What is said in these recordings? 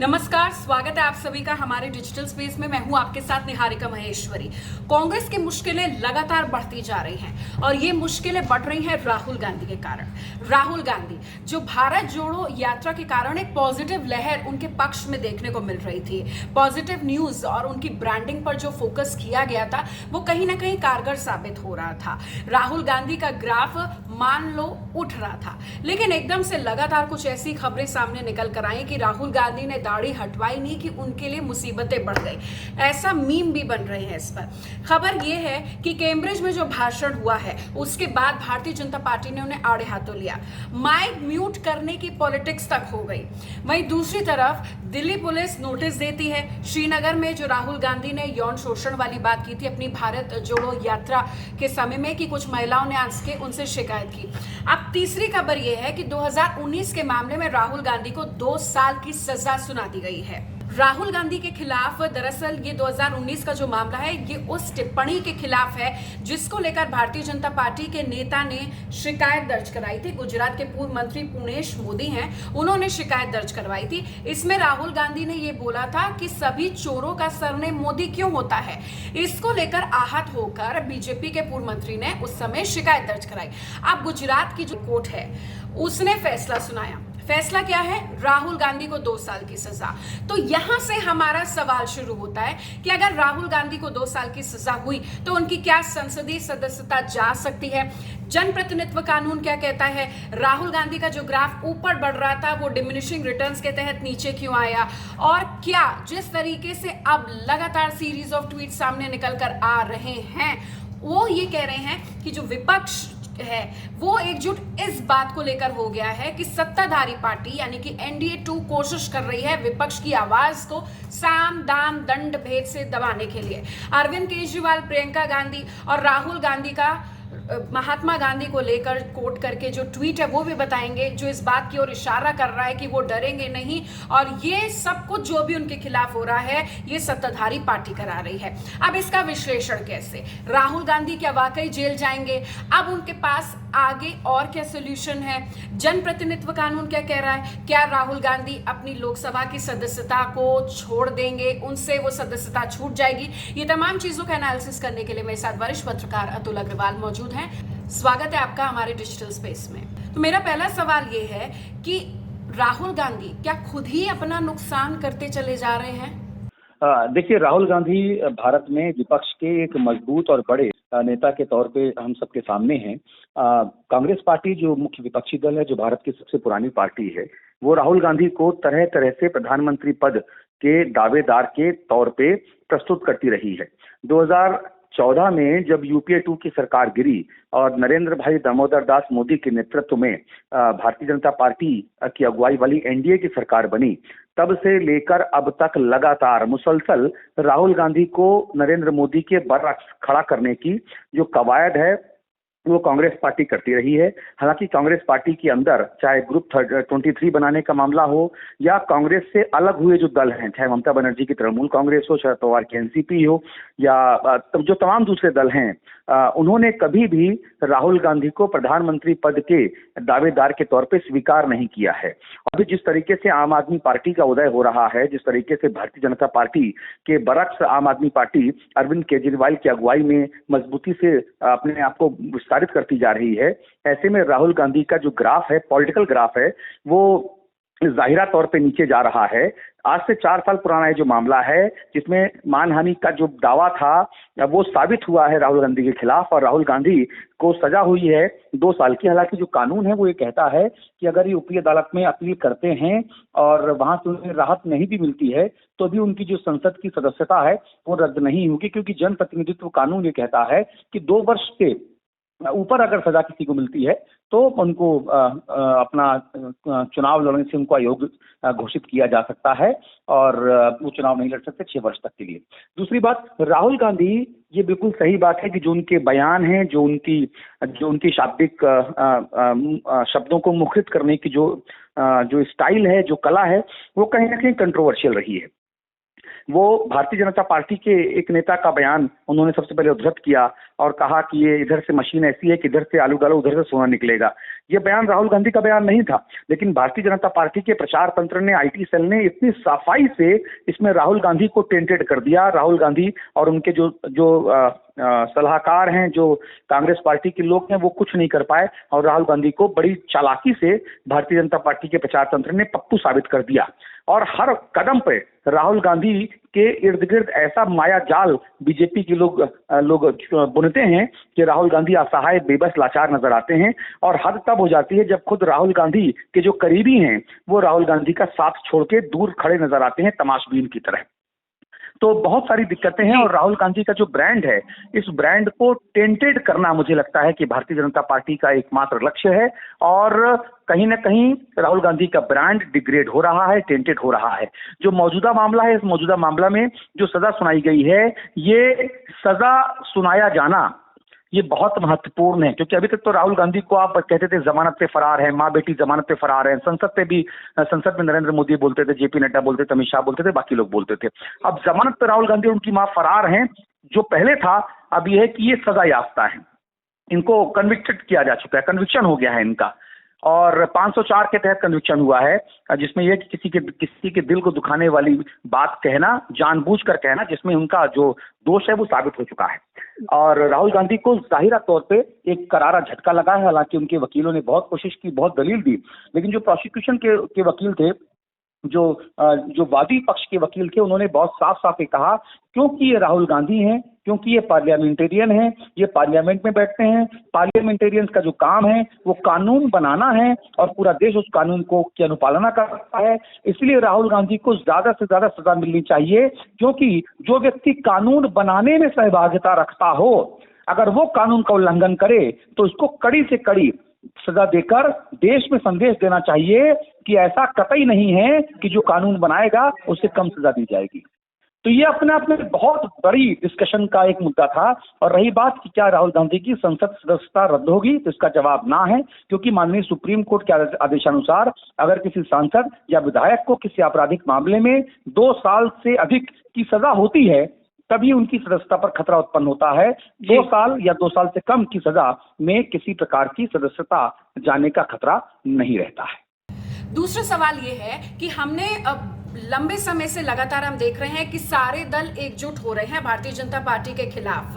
नमस्कार, स्वागत है आप सभी का हमारे डिजिटल स्पेस में। मैं हूं आपके साथ निहारिका महेश्वरी। कांग्रेस की मुश्किलें लगातार बढ़ती जा रही हैं और ये मुश्किलें बढ़ रही हैं राहुल गांधी के कारण। राहुल गांधी जो भारत जोड़ो यात्रा के कारण एक पॉजिटिव लहर उनके पक्ष में देखने को मिल रही थी। पॉजिटिव न्यूज और उनकी ब्रांडिंग पर जो फोकस किया गया था वो कहीं ना कहीं कारगर साबित हो रहा था। राहुल गांधी का ग्राफ मान लो उठ रहा था, लेकिन एकदम से लगातार कुछ ऐसी खबरें सामने निकल कर आई कि राहुल गांधी ने दाढ़ी हटवाई नहीं कि उनके लिए मुसीबतें बढ़ गई। ऐसा मीम भी बन रहे हैं इस पर। खबर यह है कि कैम्ब्रिज में जो भाषण हुआ है उसके बाद भारतीय जनता पार्टी ने उन्हें आड़े हाथों लिया, माइक म्यूट करने की पॉलिटिक्स तक हो गई। वहीं दूसरी तरफ दिल्ली पुलिस नोटिस देती है। श्रीनगर में जो राहुल गांधी ने यौन शोषण वाली बात की थी अपनी भारत जोड़ो यात्रा के समय में कि कुछ महिलाओं ने आंस के उनसे शिकायत की। अब तीसरी खबर यह है कि 2019 के मामले में राहुल गांधी को 2 साल की सजा सुना दी गई है। राहुल गांधी के खिलाफ दरअसल ये 2019 का जो मामला है ये उस टिप्पणी के खिलाफ है जिसको लेकर भारतीय जनता पार्टी के नेता ने शिकायत दर्ज कराई थी। गुजरात के पूर्व मंत्री पुनेश मोदी हैं, उन्होंने शिकायत दर्ज करवाई थी। इसमें राहुल गांधी ने ये बोला था कि सभी चोरों का सरनेम मोदी क्यों होता है। इसको लेकर आहत होकर बीजेपी के पूर्व मंत्री ने उस समय शिकायत दर्ज कराई। अब गुजरात की जो कोर्ट है उसने फैसला सुनाया। फैसला क्या है? राहुल गांधी को 2 साल की सजा। तो यहां से हमारा सवाल शुरू होता है कि अगर राहुल गांधी को 2 साल की सजा हुई तो उनकी क्या संसदीय सदस्यता जा सकती है? जनप्रतिनिधित्व कानून क्या कहता है? राहुल गांधी का जो ग्राफ ऊपर बढ़ रहा था वो डिमिनिशिंग रिटर्न्स के तहत नीचे क्यों आया? और क्या जिस तरीके से अब लगातार सीरीज ऑफ ट्वीट सामने निकल कर आ रहे हैं वो ये कह रहे हैं कि जो विपक्ष है वो एकजुट इस बात को लेकर हो गया है कि सत्ताधारी पार्टी यानी कि एनडीए 2 कोशिश कर रही है विपक्ष की आवाज को साम दाम दंड भेद से दबाने के लिए। अरविंद केजरीवाल, प्रियंका गांधी और राहुल गांधी का महात्मा गांधी को लेकर कोट करके जो ट्वीट है वो भी बताएंगे, जो इस बात की ओर इशारा कर रहा है कि वो डरेंगे नहीं और ये सब कुछ जो भी उनके खिलाफ हो रहा है ये सत्ताधारी पार्टी करा रही है। अब इसका विश्लेषण कैसे? राहुल गांधी क्या वाकई जेल जाएंगे? अब उनके पास आगे और क्या सोल्यूशन है? जनप्रतिनिधित्व कानून क्या कह रहा है? क्या राहुल गांधी अपनी लोकसभा की सदस्यता को छोड़ देंगे, उनसे वो सदस्यता छूट जाएगी? ये तमाम चीजों का एनालिसिस करने के लिए मेरे साथ वरिष्ठ पत्रकार अतुल अग्रवाल मौजूद हैं। स्वागत है आपका हमारे डिजिटल स्पेस में। तो मेरा पहला सवाल ये है कि राहुल गांधी क्या खुद ही अपना नुकसान करते चले जा रहे हैं? देखिए, राहुल गांधी भारत में विपक्ष के एक मजबूत और बड़े नेता के तौर पे हम सबके सामने हैं। कांग्रेस पार्टी जो मुख्य विपक्षी दल है, जो भारत की सबसे पुरानी पार्टी है, वो राहुल गांधी को तरह तरह से प्रधानमंत्री पद के दावेदार के तौर पे प्रस्तुत करती रही है। 2014 में जब यूपीए 2 की सरकार गिरी और नरेंद्र भाई दामोदर दास मोदी के नेतृत्व में भारतीय जनता पार्टी की अगुवाई वाली एनडीए की सरकार बनी, तब से लेकर अब तक लगातार मुसलसल राहुल गांधी को नरेंद्र मोदी के बरअक्स खड़ा करने की जो कवायद है वो कांग्रेस पार्टी करती रही है। हालांकि कांग्रेस पार्टी के अंदर चाहे ग्रुप 23 बनाने का मामला हो या कांग्रेस से अलग हुए जो दल हैं, चाहे ममता बनर्जी की तृणमूल कांग्रेस हो, शरद पवार की एनसीपी हो या जो तमाम दूसरे दल हैं, उन्होंने कभी भी राहुल गांधी को प्रधानमंत्री पद के दावेदार के तौर पे स्वीकार नहीं किया है। अभी जिस तरीके से आम आदमी पार्टी का उदय हो रहा है, जिस तरीके से भारतीय जनता पार्टी के बरअक्स आम आदमी पार्टी अरविंद केजरीवाल की अगुवाई में मजबूती से अपने आप को विस्तारित करती जा रही है, ऐसे में राहुल गांधी का जो ग्राफ है, पॉलिटिकल ग्राफ है, वो जाहिरा तौर पे नीचे जा रहा है। आज से 4 साल पुराना ये जो मामला है जिसमें मानहानि का जो दावा था वो साबित हुआ है राहुल गांधी के खिलाफ और राहुल गांधी को सजा हुई है 2 साल की। हालांकि जो कानून है वो ये कहता है कि अगर ये ऊपरी अदालत में अपील करते हैं और वहां से उन्हें राहत नहीं भी मिलती है तो भी उनकी जो संसद की सदस्यता है वो रद्द नहीं होगी, क्योंकि जनप्रतिनिधित्व कानून ये कहता है कि 2 वर्ष के ऊपर अगर सजा किसी को मिलती है तो उनको अपना चुनाव लड़ने से उनको अयोग्य घोषित किया जा सकता है और वो चुनाव नहीं लड़ सकते 6 वर्ष तक के लिए। दूसरी बात, राहुल गांधी, ये बिल्कुल सही बात है कि जो उनके बयान हैं, जो उनकी शाब्दिक शब्दों को मुखरित करने की जो स्टाइल है, जो कला है, वो कहीं ना कहीं कंट्रोवर्शियल रही है। वो भारतीय जनता पार्टी के एक नेता का बयान उन्होंने सबसे पहले उद्धृत किया और कहा कि ये इधर से मशीन ऐसी है कि इधर से आलू डालो उधर से सोना निकलेगा। ये बयान राहुल गांधी का बयान नहीं था, लेकिन भारतीय जनता पार्टी के प्रचार तंत्र ने, आईटी सेल ने इतनी सफाई से इसमें राहुल गांधी को टेंटेड कर दिया। राहुल गांधी और उनके जो सलाहकार हैं, जो कांग्रेस पार्टी के लोग हैं, वो कुछ नहीं कर पाए और राहुल गांधी को बड़ी चालाकी से भारतीय जनता पार्टी के प्रचार तंत्र ने पप्पू साबित कर दिया। और हर कदम पे राहुल गांधी के इर्द गिर्द ऐसा माया जाल बीजेपी के लोग बुनते हैं कि राहुल गांधी असहाय, बेबस, लाचार नजर आते हैं। और हद तब हो जाती है जब खुद राहुल गांधी के जो करीबी हैं वो राहुल गांधी का साथ छोड़ के दूर खड़े नजर आते हैं तमाशबीन की तरह। तो बहुत सारी दिक्कतें हैं और राहुल गांधी का जो ब्रांड है, इस ब्रांड को टेंटेड करना मुझे लगता है कि भारतीय जनता पार्टी का एकमात्र लक्ष्य है। और कहीं ना कहीं राहुल गांधी का ब्रांड डिग्रेड हो रहा है, टेंटेड हो रहा है। जो मौजूदा मामला है, इस मौजूदा मामला में जो सजा सुनाई गई है, ये सजा सुनाया जाना ये बहुत महत्वपूर्ण है, क्योंकि अभी तक तो राहुल गांधी को आप कहते थे जमानत पे फरार है, माँ बेटी जमानत पे फरार है। संसद में नरेंद्र मोदी बोलते थे, जेपी नड्डा बोलते थे, अमित शाह बोलते थे, बाकी लोग बोलते थे। अब जमानत पे राहुल गांधी और उनकी माँ फरार हैं। जो पहले था अब यह है कि ये सजा याफ्ता है, इनको कन्विक्टेड किया जा चुका है, कन्विक्शन हो गया है इनका। और 504 के तहत कन्विक्शन हुआ है, जिसमें यह कि किसी के दिल को दुखाने वाली बात कहना, जानबूझकर कहना, जिसमें उनका जो दोष है वो साबित हो चुका है। और राहुल गांधी को जाहिरा तौर पे एक करारा झटका लगा है। हालांकि उनके वकीलों ने बहुत कोशिश की, बहुत दलील दी, लेकिन जो प्रोसिक्यूशन के वकील थे, जो वादी पक्ष के वकील थे, उन्होंने बहुत साफ साफ ये कहा, क्योंकि ये राहुल गांधी हैं, क्योंकि ये पार्लियामेंटेरियन हैं, ये पार्लियामेंट में बैठते हैं, पार्लियामेंटेरियंस का जो काम है वो कानून बनाना है और पूरा देश उस कानून की अनुपालना करता है। इसलिए राहुल गांधी को ज्यादा से ज्यादा सजा मिलनी चाहिए, क्योंकि जो व्यक्ति कानून बनाने में सहभागिता रखता हो, अगर वो कानून का उल्लंघन करे तो उसको कड़ी से कड़ी सजा देकर देश में संदेश देना चाहिए कि ऐसा कतई नहीं है कि जो कानून बनाएगा उसे कम सजा दी जाएगी। तो ये अपने आप में बहुत बड़ी डिस्कशन का एक मुद्दा था। और रही बात कि क्या राहुल गांधी की संसद सदस्यता रद्द होगी, तो इसका जवाब ना है, क्योंकि माननीय सुप्रीम कोर्ट के आदेशानुसार अगर किसी सांसद या विधायक को किसी आपराधिक मामले में 2 साल से अधिक की सजा होती है, तभी उनकी सदस्यता पर खतरा उत्पन्न होता है। 2 साल या 2 साल से कम की सजा में किसी प्रकार की सदस्यता जाने का खतरा नहीं रहता है। दूसरा सवाल ये है कि हमने लंबे समय से लगातार हम देख रहे हैं कि सारे दल एकजुट हो रहे हैं भारतीय जनता पार्टी के खिलाफ।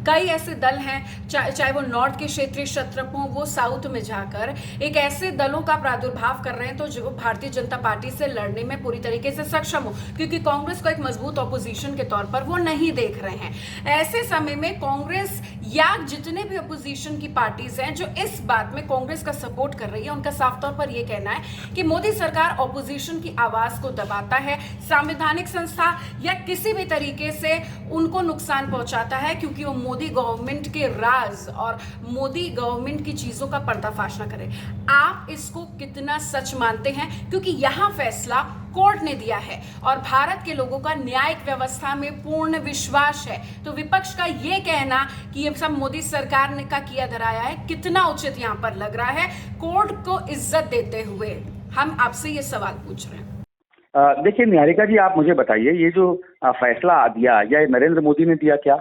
कई ऐसे दल हैं, चाहे वो नॉर्थ के क्षेत्रीय क्षेत्र हो, वो साउथ में जाकर एक ऐसे दलों का प्रादुर्भाव कर रहे हैं तो जो भारतीय जनता पार्टी से लड़ने में पूरी तरीके से सक्षम हो, क्योंकि कांग्रेस को एक मजबूत ऑपोजिशन के तौर पर वो नहीं देख रहे हैं। ऐसे समय में कांग्रेस या जितने भी अपोजिशन की पार्टीज हैं जो इस बात में कांग्रेस का सपोर्ट कर रही है, उनका साफ तौर पर यह कहना है कि मोदी सरकार ऑपोजिशन की आवाज को दबाता है, संवैधानिक संस्था या किसी भी तरीके से उनको नुकसान पहुंचाता है, क्योंकि वो मोदी गवर्नमेंट के राज और मोदी गवर्नमेंट की चीजों का पर्दाफाश न करे। आप इसको कितना सच मानते हैं? क्योंकि यहां फैसला कोर्ट ने दिया है और भारत के लोगों का न्यायिक व्यवस्था में पूर्ण विश्वास है, तो विपक्ष का यह कहना कि ये सब मोदी सरकार ने का किया धराया है, कितना उचित यहां पर लग रहा है कोर्ट को इज्जत देते हुए? हम आपसे ये सवाल पूछ रहे हैं। देखिए निहारिका जी, आप मुझे बताइए, ये जो फैसला दिया, या नरेंद्र मोदी ने दिया क्या?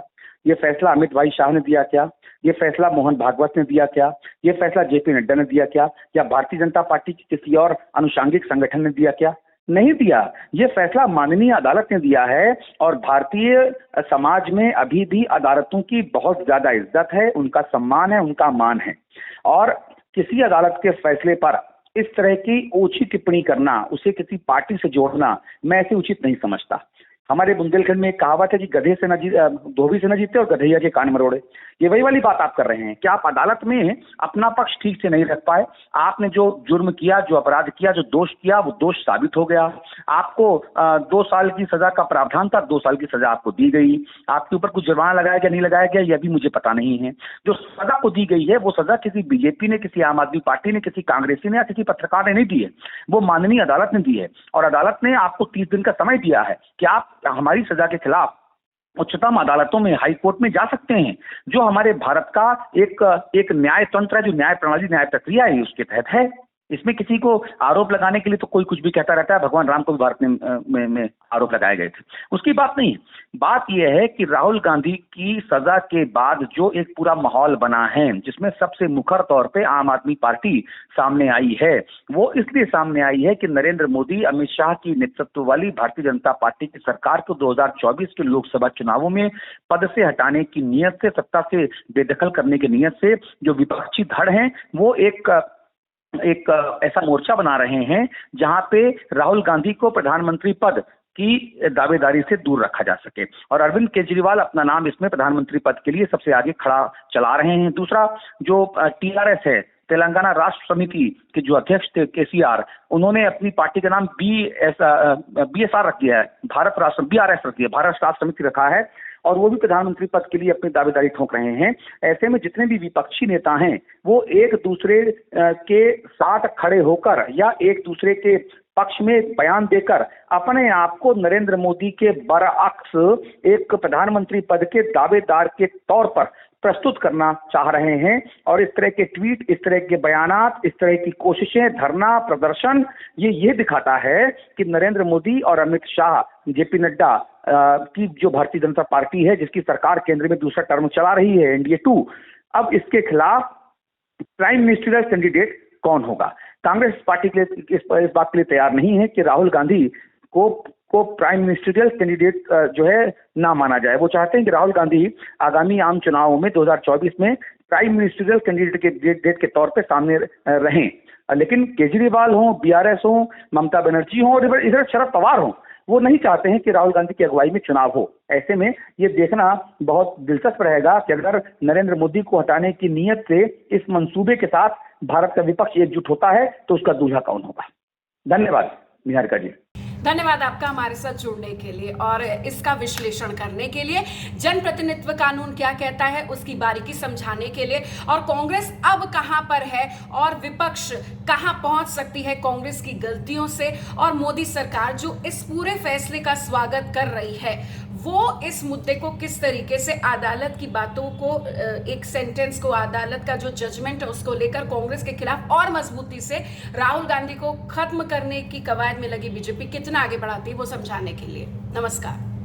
ये फैसला अमित भाई शाह ने दिया क्या? ये फैसला मोहन भागवत ने दिया क्या? ये फैसला जेपी नड्डा ने दिया क्या? या भारतीय जनता पार्टी के किसी और अनुषांगिक संगठन ने दिया क्या? नहीं दिया। ये फैसला माननीय अदालत ने दिया है और भारतीय समाज में अभी भी अदालतों की बहुत ज्यादा इज्जत है, उनका सम्मान है, उनका मान है। और किसी अदालत के फैसले पर इस तरह की ओछी टिप्पणी करना, उसे किसी पार्टी से जोड़ना, मैं ऐसे उचित नहीं समझता। हमारे बुंदेलखंड में एक कहावत है कि गधे से न धोबी से न जीते और गधैया के कान मरोड़े। ये वही वाली बात आप कर रहे हैं कि आप अदालत में अपना पक्ष ठीक से नहीं रख पाए। आपने जो जुर्म किया, जो अपराध किया, जो दोष किया, वो दोष साबित हो गया। आपको 2 साल की सजा का प्रावधान था, 2 साल की सजा आपको दी गई। आपके ऊपर कुछ जुर्माना लगाया गया, नहीं लगाया गया, यह भी मुझे पता नहीं है। जो सजा को दी गई है वो सजा किसी बीजेपी ने, किसी आम आदमी पार्टी ने, किसी कांग्रेसी ने या किसी पत्रकार ने नहीं दी है, वो माननीय अदालत ने दी है। और अदालत ने आपको 30 दिन का समय दिया है कि आप हमारी सजा के खिलाफ उच्चतम अदालतों में, हाई कोर्ट में जा सकते हैं, जो हमारे भारत का एक न्याय तंत्र है, जो न्याय प्रणाली, न्याय प्रक्रिया है, उसके तहत है। इसमें किसी को आरोप लगाने के लिए तो कोई कुछ भी कहता रहता है। भगवान राम को भी भारत में आरोप लगाए गए थे, उसकी बात नहीं है। बात यह है कि राहुल गांधी की सजा के बाद जो एक पूरा माहौल बना है, जिसमें सबसे मुखर तौर पे आम आदमी पार्टी सामने आई है, वो इसलिए सामने आई है कि नरेंद्र मोदी, अमित शाह की नेतृत्व वाली भारतीय जनता पार्टी की सरकार को 2024 के लोकसभा चुनावों में पद से हटाने की नीयत से, सत्ता से बेदखल करने की नीयत से जो विपक्षी धड़ हैं, वो एक ऐसा मोर्चा बना रहे हैं जहां पे राहुल गांधी को प्रधानमंत्री पद की दावेदारी से दूर रखा जा सके। और अरविंद केजरीवाल अपना नाम इसमें प्रधानमंत्री पद के लिए सबसे आगे खड़ा चला रहे हैं। दूसरा, जो टीआरएस है, तेलंगाना राष्ट्र समिति के जो अध्यक्ष थे केसीआर, उन्होंने अपनी पार्टी का नाम बीएसआर रख दिया है, बीआरएस रख दिया, भारत राष्ट्र समिति रखा है, और वो भी प्रधानमंत्री पद के लिए अपनी दावेदारी ठोक रहे हैं। ऐसे में जितने भी विपक्षी नेता हैं, वो एक दूसरे के साथ खड़े होकर या एक दूसरे के पक्ष में बयान देकर अपने आप को नरेंद्र मोदी के बरअक्स एक प्रधानमंत्री पद के दावेदार के तौर पर प्रस्तुत करना चाह रहे हैं। और इस तरह के ट्वीट, इस तरह के बयानात, इस तरह की कोशिशें, धरना प्रदर्शन, ये दिखाता है कि नरेंद्र मोदी और अमित शाह, जेपी नड्डा की जो भारतीय जनता पार्टी है, जिसकी सरकार केंद्र में दूसरा टर्म चला रही है, एनडीए 2, अब इसके खिलाफ प्राइम मिनिस्टरियल कैंडिडेट कौन होगा। कांग्रेस पार्टी के लिए इस बात के लिए तैयार नहीं है कि राहुल गांधी को प्राइम मिनिस्टरियल कैंडिडेट जो है ना माना जाए। वो चाहते हैं कि राहुल गांधी आगामी आम चुनावों में 2024 में प्राइम मिनिस्टरियल कैंडिडेट के तौर पे सामने रहें। लेकिन केजरीवाल हो, बीआरएस हो, ममता बनर्जी हो और इधर शरद पवार हो, वो नहीं चाहते हैं कि राहुल गांधी की अगुवाई में चुनाव हो। ऐसे में ये देखना बहुत दिलचस्प रहेगा कि अगर नरेंद्र मोदी को हटाने की नीयत से इस मंसूबे के साथ भारत का विपक्ष एकजुट होता है तो उसका दूल्हा कौन होगा। धन्यवाद निहारिका जी। धन्यवाद आपका हमारे साथ जुड़ने के लिए और इसका विश्लेषण करने के लिए, जनप्रतिनिधित्व कानून क्या कहता है उसकी बारीकी समझाने के लिए, और कांग्रेस अब कहां पर है और विपक्ष कहां पहुंच सकती है कांग्रेस की गलतियों से, और मोदी सरकार जो इस पूरे फैसले का स्वागत कर रही है वो इस मुद्दे को किस तरीके से अदालत की बातों को, एक सेंटेंस को, अदालत का जो जजमेंट है उसको लेकर कांग्रेस के खिलाफ और मजबूती से राहुल गांधी को खत्म करने की कवायद में लगी बीजेपी कितना आगे बढ़ाती है वो समझाने के लिए। नमस्कार।